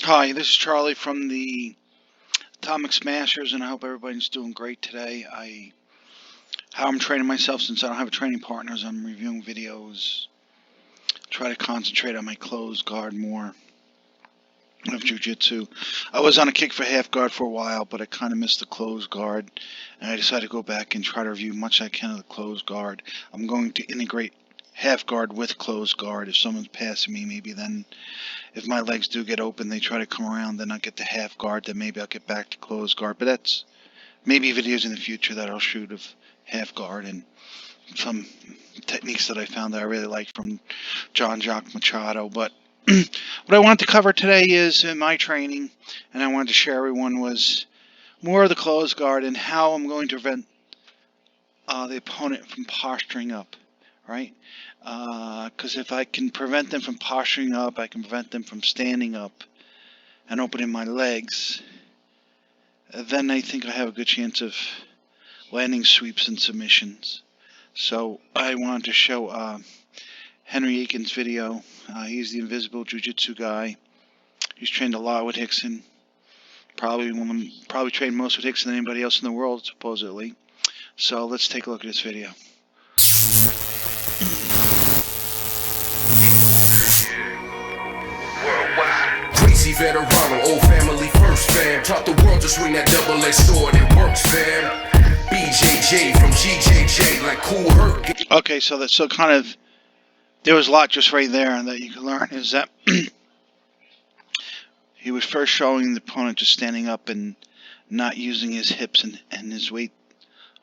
Hi, this is Charlie from the Atomic Smashers, and I hope everybody's doing great today. How I'm training myself, since I don't have a training partner, is I'm reviewing videos, try to concentrate on my closed guard more of jiu-jitsu. I was on a kick for half guard for a while, but I kind of missed the closed guard, and I decided to go back and try to review much as I can of the closed guard. I'm going to integrate half guard with closed guard. If someone's passing me, maybe then if my legs do get open, they try to come around, then I'll get the half guard, then maybe I'll get back to closed guard. But that's maybe videos in the future that I'll shoot of half guard and some techniques that I found that I really like from Jean-Jacques Machado. But what I wanted to cover today is in my training, and I wanted to share everyone, was more of the closed guard and how I'm going to prevent the opponent from posturing up, right? Because if I can prevent them from posturing up, I can prevent them from standing up and opening my legs, then I think I have a good chance of landing sweeps and submissions. So I wanted to show Henry Aiken's video. He's the Invisible Jiu-Jitsu guy. He's trained a lot with Rickson. Probably trained most with Rickson than anybody else in the world, supposedly. So let's take a look at this video. Crazy Veterano, old family first, fam. Taught the world to swing that double-edged sword. It works, fam. BJJ from GJJ, like Cool Herc. Okay, so kind of there was a lot just right there that you can learn. Is that he was first showing the opponent just standing up and not using his hips and his weight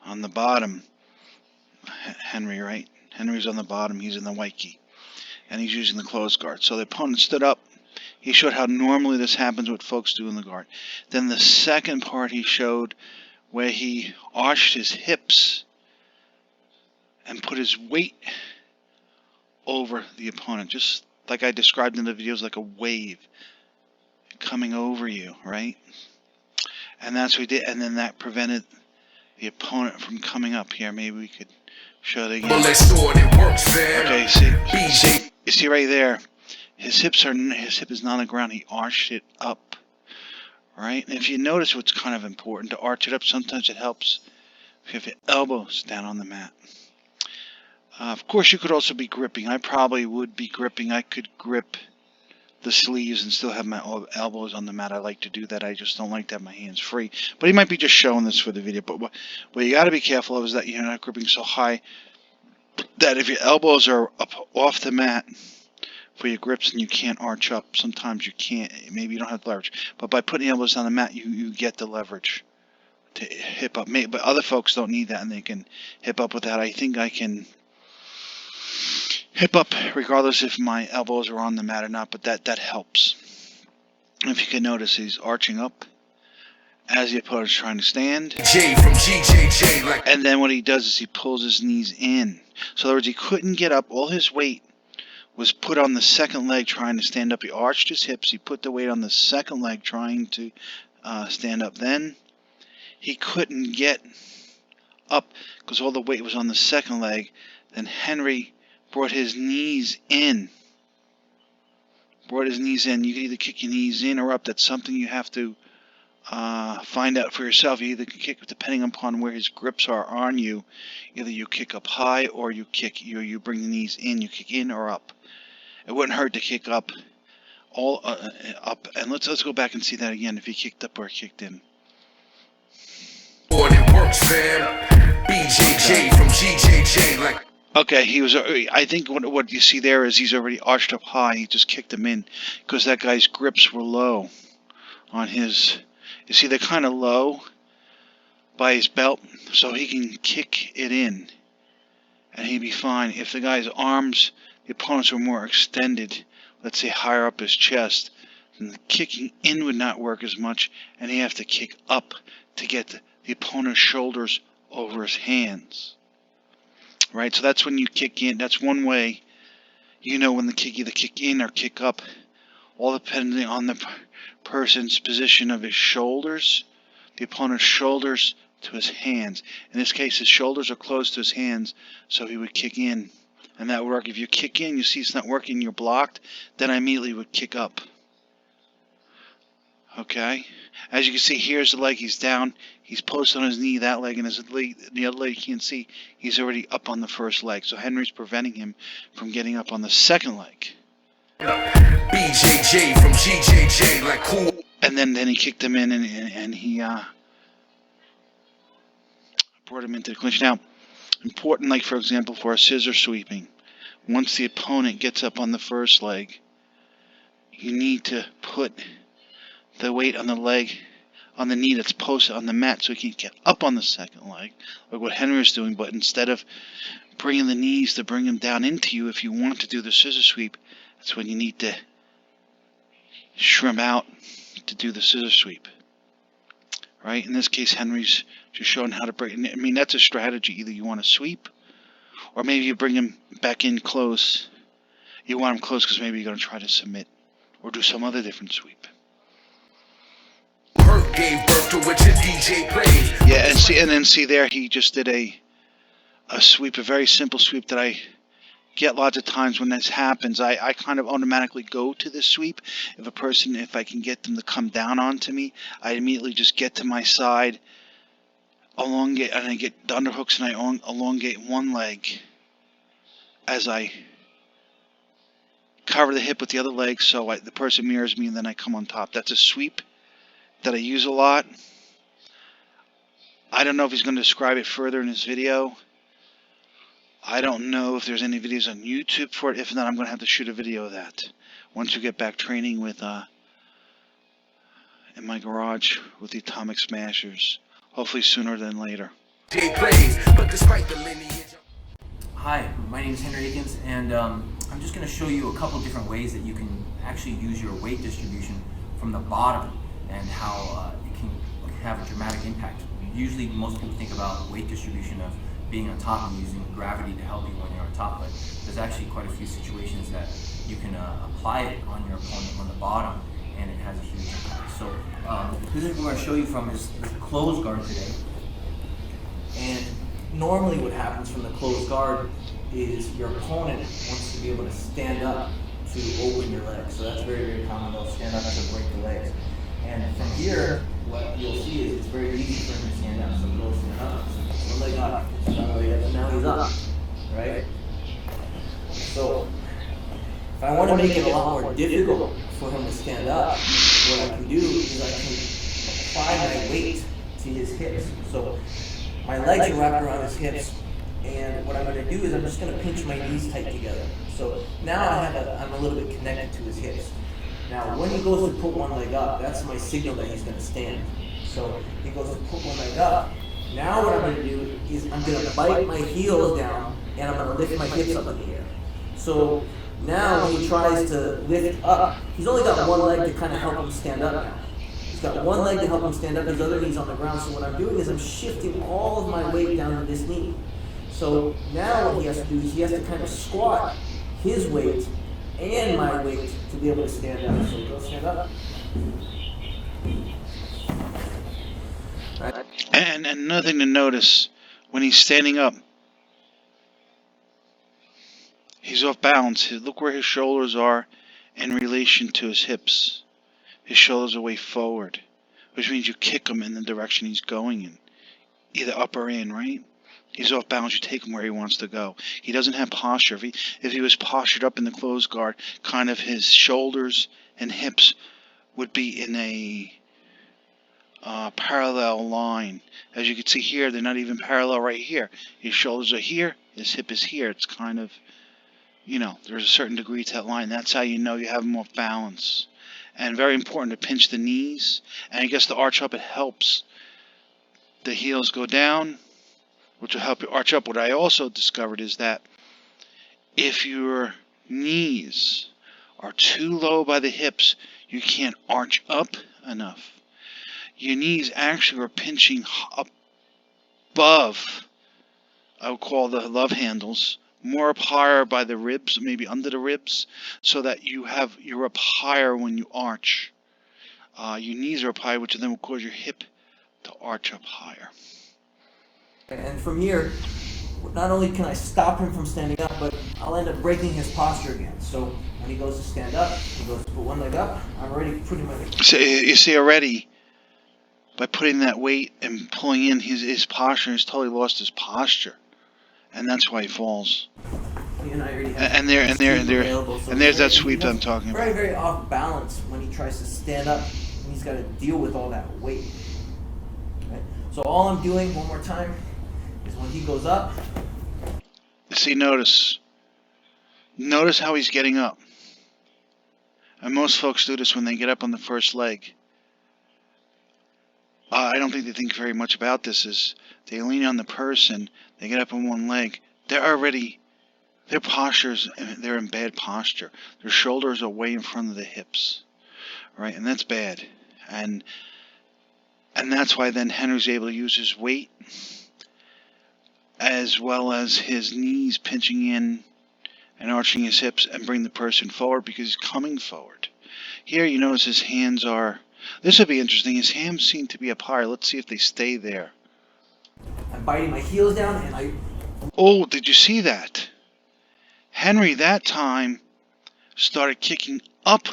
on the bottom. Henry, right? Henry's on the bottom. He's in the white gi, and he's using the closed guard. So the opponent stood up. He showed how normally this happens, what folks do in the guard. Then the second part he showed where he arched his hips and put his weight over the opponent, just like I described in the videos, like a wave coming over you, right? And that's what he did, and then that prevented the opponent from coming up. Here, maybe we could show it again. Okay, you see right there, his hip is not on the ground. He arched it up, right? And if you notice, what's kind of important to arch it up, sometimes it helps if you have your elbows down on the mat. Of course, you could also be gripping. I probably would be gripping. I could grip the sleeves and still have my elbows on the mat. I like to do that. I just don't like to have my hands free. But he might be just showing this for the video. But what you got to be careful of is that you're not gripping so high that if your elbows are up off the mat for your grips and you can't arch up, sometimes you can't. Maybe you don't have the leverage. But by putting elbows on the mat, you get the leverage to hip up. But other folks don't need that, and they can hip up with that. I think I can hip up regardless if my elbows are on the mat or not, but that helps. If you can notice, he's arching up as the opponent's trying to stand. And then what he does is he pulls his knees in. So in other words, he couldn't get up. All his weight was put on the second leg trying to stand up. He arched his hips. He put the weight on the second leg trying to stand up. Then he couldn't get up because all the weight was on the second leg. Then Henry brought his knees in. You can either kick your knees in or up. That's something you have to find out for yourself. You either can kick, depending upon where his grips are on you, either you kick up high or you bring the knees in. You kick in or up. It wouldn't hurt to kick up, up. And let's go back and see that again. If he kicked up or kicked in. BJJ from GJJ, okay, he was. I think what you see there is he's already arched up high. He just kicked him in because that guy's grips were low on his. You see, they're kind of low by his belt, so he can kick it in, and he'd be fine. If the guy's arms, the opponents were more extended, let's say higher up his chest, then the kicking in would not work as much, and he'd have to kick up to get the opponent's shoulders over his hands. Right, so that's when you kick in. That's one way you know when the either kick in or kick up, all depending on the person's position of his shoulders, the opponent's shoulders to his hands. In this case, his shoulders are close to his hands, so he would kick in, and that would work. If you kick in, you see it's not working, you're blocked, then I immediately would kick up. Okay, as you can see, here's the leg. He's down. He's posted on his knee, that leg, and his leg, the other leg you can see he's already up on the first leg. So Henry's preventing him from getting up on the second leg. BJJ from GJJ, like cool. And then he kicked him in, and he brought him into the clinch. Now, important, like for example, for a scissor sweeping, once the opponent gets up on the first leg, you need to put the weight on the leg, on the knee that's posted on the mat, so he can get up on the second leg, like what Henry was doing. But instead of bringing the knees to bring him down into you, if you want to do the scissor sweep, that's when you need to shrimp out to do the scissor sweep. Right? In this case, Henry's just showing how to break. I mean, that's a strategy. Either you want to sweep, or maybe you bring him back in close. You want him close because maybe you're going to try to submit or do some other different sweep. Hurt gave birth to what your DJ played. Yeah, and then see there, he just did a sweep, a very simple sweep that I get lots of times when this happens. I kind of automatically go to this sweep. If I can get them to come down onto me, I immediately just get to my side, elongate, and I get the underhooks, and I elongate one leg as I cover the hip with the other leg, so the person mirrors me, and then I come on top. That's a sweep that I use a lot. I don't know if he's going to describe it further in his video. I don't know if there's any videos on YouTube for it. If not, I'm going to have to shoot a video of that once we get back training with in my garage with the Atomic Smashers. Hopefully sooner than later. Hi, my name is Henry Higgins, and I'm just going to show you a couple different ways that you can actually use your weight distribution from the bottom and how it can have a dramatic impact. Usually most people think about weight distribution of being on top and using gravity to help you when you're on top, but there's actually quite a few situations that you can apply it on your opponent on the bottom, and it has a huge impact. So the position we're going to show you from is the closed guard today. And normally what happens from the closed guard is your opponent wants to be able to stand up to open your legs. So that's very, very common. They'll stand up to break the legs. And from here, what you'll see is it's very easy for him to stand up. So he goes stand up. One leg up. And now he's up. Right? So if I want to make it a lot more difficult for him to stand up, what I can do is I can apply my weight to his hips. So my legs are wrapped around his hips, and what I'm going to do is I'm just going to pinch my knees tight together. So now I'm a little bit connected to his hips. Now when he goes to put one leg up, that's my signal that he's going to stand. So he goes to put one leg up. Now what I'm going to do is I'm going to bite my heels down, and I'm going to lift my hips up in the air. So now when he tries to lift up, he's only got one leg to kind of help him stand up now. He's got one leg to help him stand up, his other knee's on the ground. So what I'm doing is I'm shifting all of my weight down to this knee. So now what he has to do is he has to kind of squat his weight and my weight to be able to stand up. So go stand up. Right. And another thing to notice, when he's standing up, he's off balance. Look where his shoulders are in relation to his hips. His shoulders are way forward, which means you kick him in the direction he's going in, either up or in, right? He's off balance. You take him where he wants to go. He doesn't have posture. If he was postured up in the closed guard, kind of his shoulders and hips would be in a parallel line. As you can see here, they're not even parallel right here. His shoulders are here. His hip is here. It's kind of, there's a certain degree to that line. That's how you know you have him off balance. And very important to pinch the knees. And I guess the arch up, it helps the heels go down, which will help you arch up. What I also discovered is that if your knees are too low by the hips, you can't arch up enough. Your knees actually are pinching above, I would call the love handles, more up higher by the ribs, maybe under the ribs, so that you're up higher when you arch. Your knees are up high, which then will cause your hip to arch up higher. And from here, not only can I stop him from standing up, but I'll end up breaking his posture again. So when he goes to stand up, he goes to put one leg up, I'm already pretty much... So you see already, by putting that weight and pulling in his posture, he's totally lost his posture. And that's why he falls. And I already have And there's that sweep that I'm talking very, about. very off balance when he tries to stand up and he's got to deal with all that weight. Right? So all I'm doing, one more time, is when he goes up. See, notice how he's getting up. And most folks do this when they get up on the first leg. I don't think they think very much about this. Is they lean on the person, they get up on one leg, their postures, they're in bad posture. Their shoulders are way in front of the hips, right? And that's bad. And that's why then Henry's able to use his weight as well as his knees pinching in and arching his hips and bring the person forward because he's coming forward. Here you notice his hands are, this would be interesting, his hands seem to be up higher. Let's see if they stay there. I'm biting my heels down and I... Oh, did you see that? Henry that time started kicking up.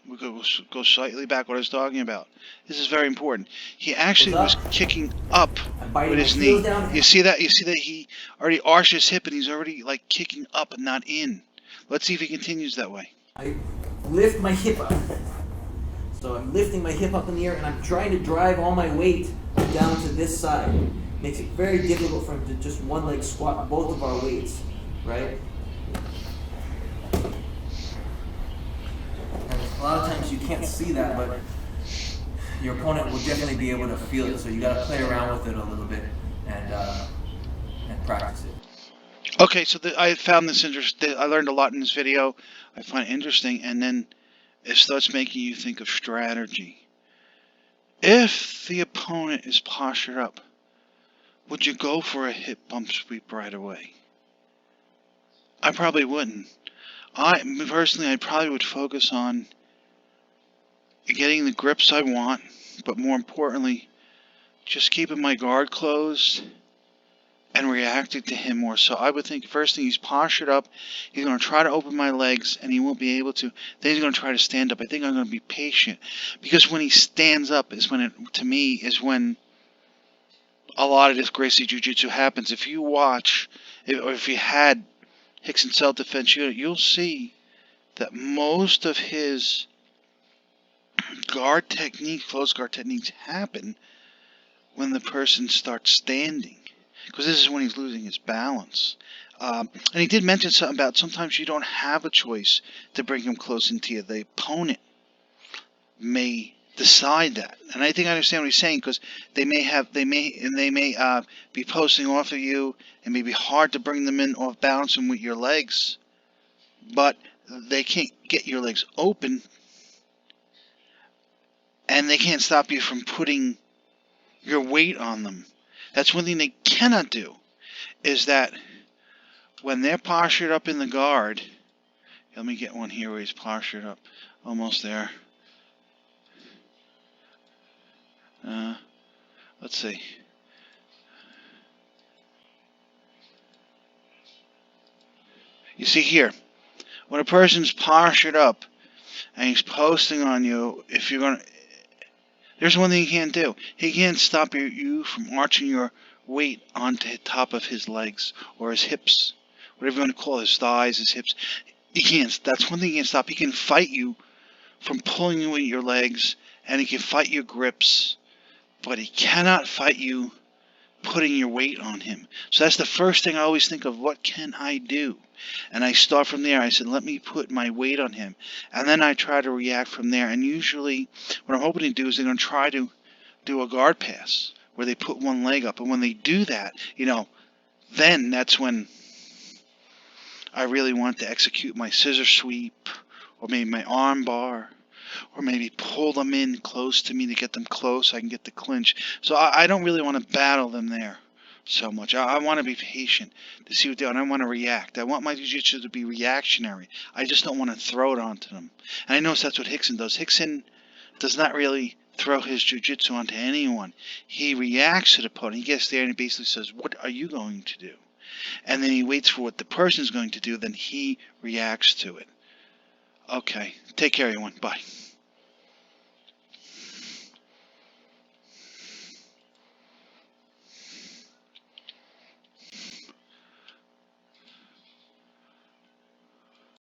We'll go slightly back what I was talking about. This is very important. He actually was kicking up with his knee. You see that? You see that he already arched his hip and he's already like kicking up and not in. Let's see if he continues that way. I lift my hip up. So I'm lifting my hip up in the air and I'm trying to drive all my weight down to this side. Makes it very difficult for him to just one leg squat both of our weights, right? And a lot of times you can't see that, but your opponent will definitely be able to feel it. So you got to play around with it a little bit and practice it. Okay, so I found this interesting. I learned a lot in this video. I find it interesting, and then it starts making you think of strategy. If the opponent is postured up, would you go for a hip bump sweep right away? I probably wouldn't. I probably would focus on getting the grips I want, but more importantly, just keeping my guard closed and reacting to him more. So I would think first thing, he's postured up, he's going to try to open my legs and he won't be able to. Then he's going to try to stand up. I think I'm going to be patient because when he stands up is when when a lot of this Gracie Jiu-Jitsu happens. If you watch, or if you had Rickson Self-Defense Unit, you'll see that most of his closed guard techniques happen when the person starts standing, because this is when he's losing his balance. And he did mention something about sometimes you don't have a choice to bring him close into you. The opponent may decide that, and I think I understand what he's saying, because they may be posting off of you. It may be hard to bring them in off balance and with your legs, but they can't get your legs open, and they can't stop you from putting your weight on them. That's one thing they cannot do, is that when they're postured up in the guard, let me get one here where he's postured up, almost there. Let's see. You see here, when a person's postured up and he's posting on you, there's one thing he can't do. He can't stop you from arching your weight onto the top of his legs or his hips, whatever you want to call it, his thighs, his hips. He can't. That's one thing he can't stop. He can fight you from pulling you with your legs, and he can fight your grips, but he cannot fight you putting your weight on him. So that's the first thing I always think of. What can I do? And I start from there. I said, let me put my weight on him. And then I try to react from there. And usually what I'm hoping to do is they're going to try to do a guard pass where they put one leg up. And when they do that, then that's when I really want to execute my scissor sweep, or maybe my arm bar, or maybe pull them in close to me to get them close. I can get the clinch. So I don't really want to battle them there so much. I want to be patient to see what they do, and I want to react. I want my jiu-jitsu to be reactionary. I just don't want to throw it onto them. And I notice that's what Rickson does. Rickson does not really throw his jiu-jitsu onto anyone. He reacts to the opponent. He gets there and he basically says, what are you going to do? and then he waits for what the person is going to do, then he reacts to it. Okay, take care everyone, bye.